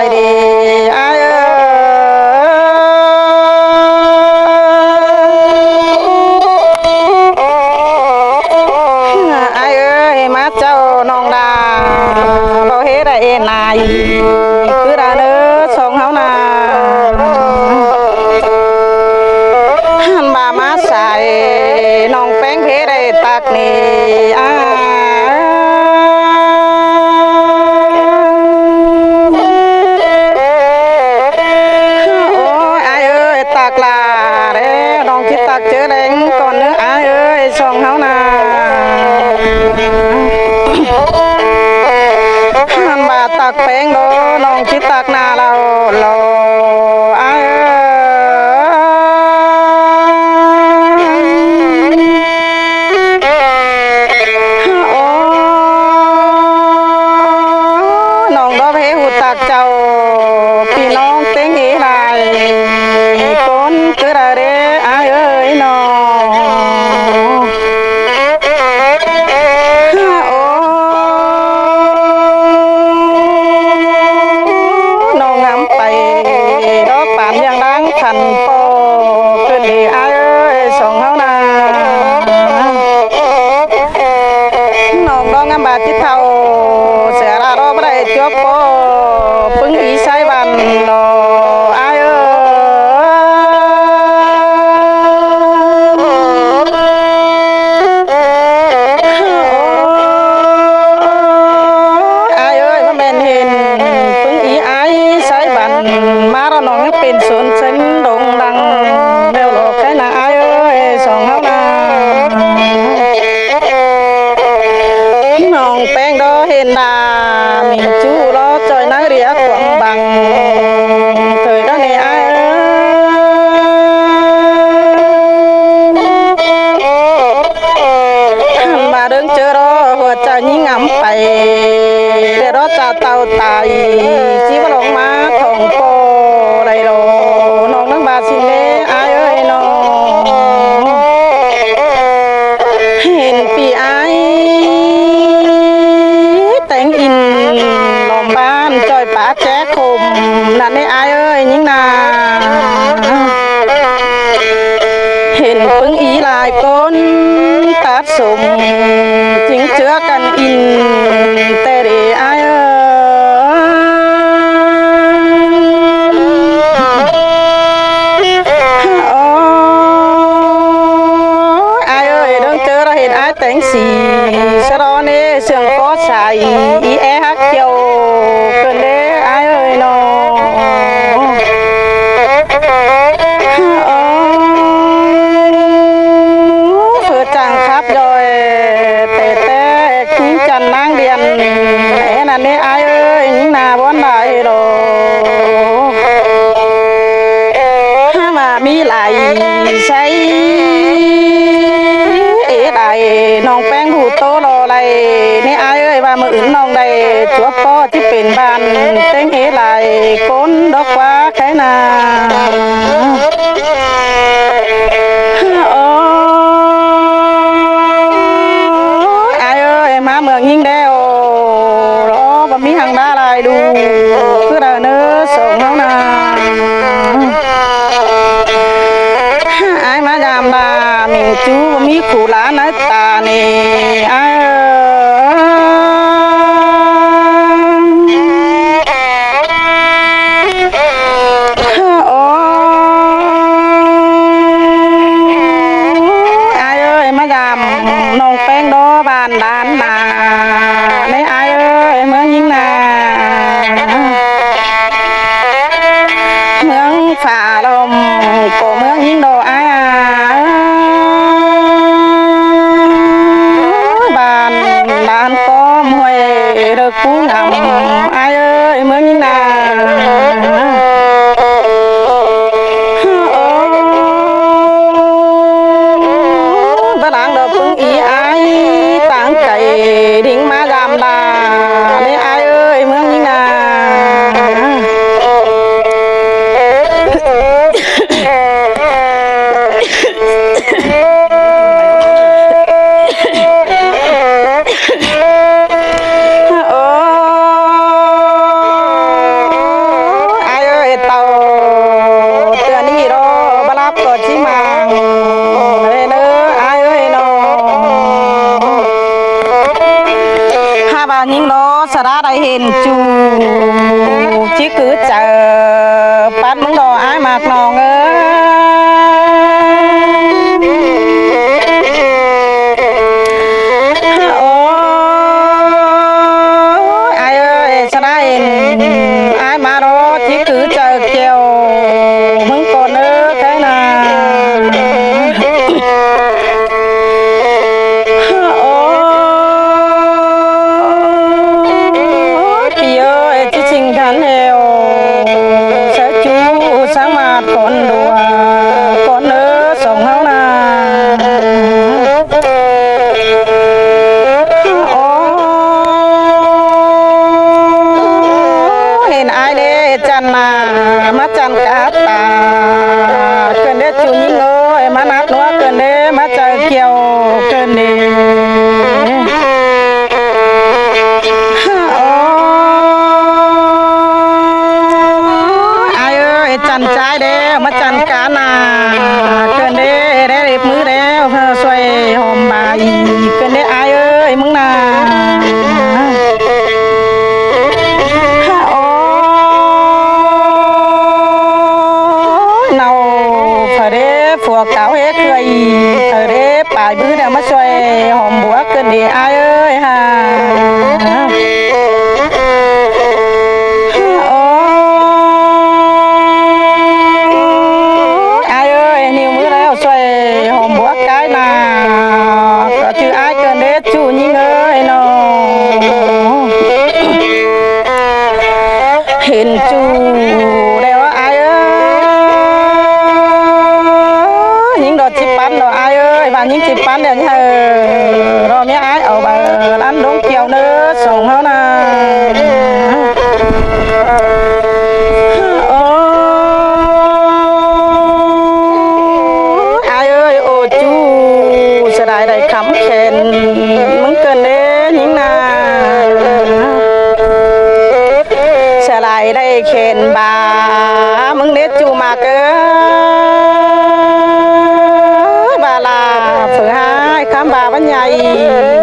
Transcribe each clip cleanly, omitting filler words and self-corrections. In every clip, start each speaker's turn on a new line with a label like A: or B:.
A: ายดีอ้ายอ้ายเอ้ยมาเจ้าน้องดาเราเฮ็ดได้เอ็นนายคือดาเด้อสองเฮานาหันบามาใส่น้องแป้งเพได้ตักนี่อ้าตักลาเด้น้องคิดตักเจอแดงก่อนเนื้ออ้ายเอ้ยสองเฮานาหันบาตักแป้งโดน้องคิดตักนาเราอ้ายน้องดอกเพหูตักเจ้าพี่น้องเต็งเอ๋ไรคนคืออะไรเด้อ้ายเอ้ยน้องน้องนำไปดอกป่านยังดังขันโปขึ้นดีอ้ายเอ้ยสองเฮานาน้องดองงามบาดที่เท่าเสียละรอบ่ได้จบโปปึ้งอีใช้บันนออ้ายเอ้ยมาแม่นเห็นปึ้งอีอ้ายใช้บันมาเราน้องเป็นสวนเส้นดงดังเร็วหลอกแค่นาอ้ายเอ้ยสองเฮานาน้องแป้งดอเห็นดามีจูรอจอยนักเรียกขวางบังเคยได้ในอ้ายมาเดินเจอรอหัวใจยิ่งงำไปเดี๋ยวรอจะเต่าตายชีวลงมาทองโปไรโลน้องนั่งบาสิเล่อ้ายเอ้ยน้องเห็นปีอ้ายแต่งอินลมบ้านจอยป่าแจ๊คมนั่นนี่อ้ายเอ้ยยิ่งนาเห็นปึ้งอีลายก้นตัดสมจิงเจือกันอินแต่เดอ้ายเอ้ยเดินเจอเราเห็นอ้ายแต่งสีสรอเน่เสียงก็ใส่อีแอฮักเกี่ยวเกินเด้อ้ายเอ้ยน้องเพื่อจังครับยอยแต่ขี้จันนางเดียนแอนนั่นนี่อ้ายเอ้ยยิ่งนาบ้านได้โดถ้ามามีไหลใช้ได้น้องแป้งหูโตรอไรนี่อ้ายเอ้ยว่ามืออื่นน้องได้จัวป้อที่เป็นบ้านเต็งเอ๋ไหลก้นดอกว่าแค่นาอ้ายเอ้ยมาเมืองยิ่งได้โอ้รอบะมีหังได้ไรดูคือเราเนื้อส่งแล้วนะอ้ายมายามดามิงจูมีขู่หลานตานี่อ้ายมายามน้องแป้งดอบานดานนาในอ้ายเอ้ยเมืองยิ่งนาเมืองฝ่าลมก็เมืองยิ่งโดอ้าย những đó sẽ ra đây hình chu chỉ cứ chờ bắt mừng đó ai mặc nòng ơi ai ơi sẽ ra hình ai mà đó chỉ cứ chờ kêu mừng còn nữa cái nào khăn heo sẽ chú sáng mặt con đùa con nữa sống hao na hình ai để chăn mà mắt chăn cá tà cơn để chú những ngôi má nát nó cơn để má chờ kiều cơn để chăn trái đeo mắt chăn cá nà cơn đế đế đẹp mưa đeo xoay hòm bài cơn đế ai ơi mừng nà nào phải đế phùa cáo hết cười phải đế bài bữa đeo mắt xoay hòm búa cơn đế ai ơi ha chứ ai cần để chủ những ơi nó hiện chủ đeo ai ơi những đồ chip bán đồ ai ơi và những chip bán đều như rồi mấy ai ở bà ăn đúng kiểu nữa sống hơn à ai ơi ô chú sẽ đại đại khắm khen mừng cơn đế những na sẽ lại đây khen bà mừng đế chú mà cơ bà là phở hai khám bà vẫn nhảy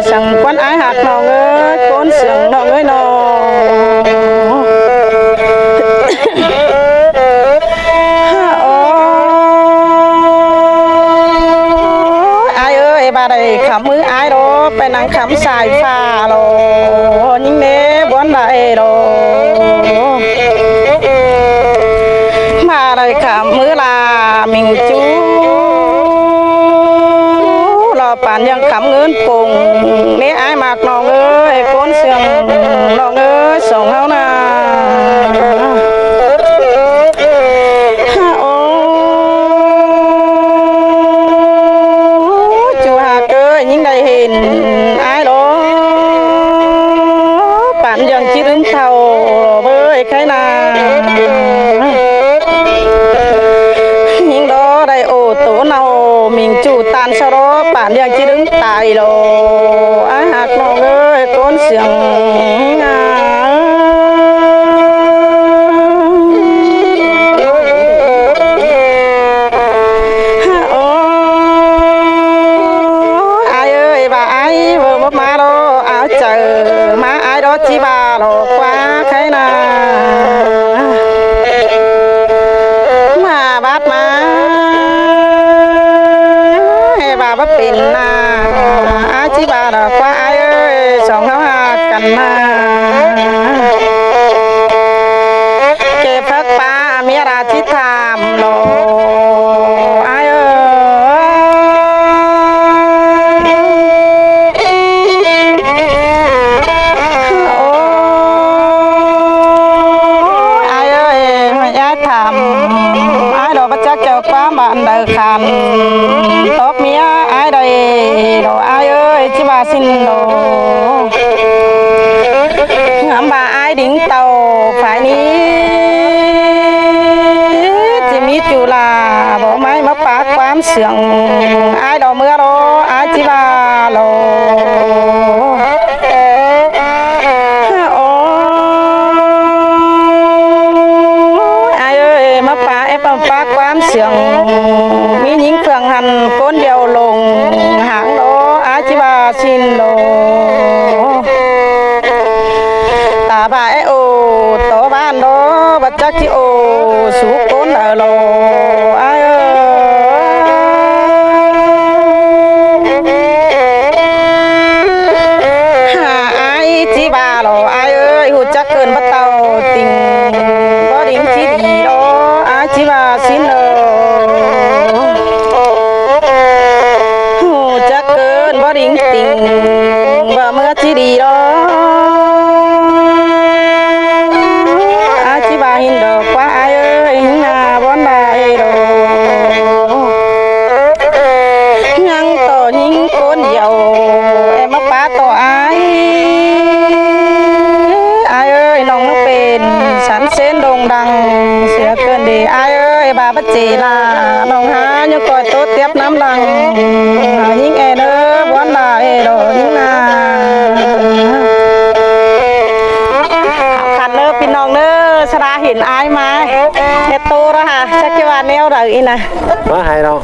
A: rằng quán ái hạt nọ ơi con sướng nọ ơi nọ bà đây khám mứ ai đó phải năng khám xài pha rồi nhưng nế bón đại rồi bà đây khám mứ là mình chú lò bản nhân khám ngươn cùng nế ai mặc nọ ơi con sườn nọ ơi sống hao na những đại hình ai đó bạn dần chỉ đứng thầu với cái nào những đó đây ổ tổ nào mình chủ tan sau đó bạn dần chỉ đứng tại đồ ai hạt nó ơi con xiềng má đó áo chờ má ai đó chỉ bà lộ quá cái nào mà bát má hay bà bắt pin na ai chỉ bà đó quá ai ơi sống nó ha cần mà kê phật ba mía ra chỉ tham lộ ai ai đồ bắt chắc cho quá bạn đời khăn tốt mía ai đây đồ ai ơi chứ bà xin đồ ngắm bà ai đính tàu phải ní chỉ mít chú là bộ máy mất bác quán sướng ai đồ mưa đó ai chứ bà lô bác quán sướng mi những phường hành con đèo lồng hãng đó á chỉ bà xin đồ บัดจักจิโอสุโกนเอโลอายหาอายจีบาโลอายเอ้ยหูจักเกินบ่เต่าติงบ่ดิ้งจีดีโลอายจีบาสินโลหูจักเกินบ่ดิ้งติงบ่เมื่อจีดีโลหินดอกว่าเอ้ยนาบอนได้ดอกยังต่อหิงคนเดียวเอ็มป้าต่อเอ้ยน้องนักเป็นฉันเส้นโด่งดังเสียเกินดีเอ้ยบาบัจเจลาน้องหายังก่อยโตเตียบน้ำดังหิงเอเด้อบอนได้ดอกหิงนาขันเด้อพี่น้องเด้อสระเห็นอายมาเฮ็ดโตแล้วค่ะจักจะว่าแนวใดอีน่ะ
B: มาให้เรา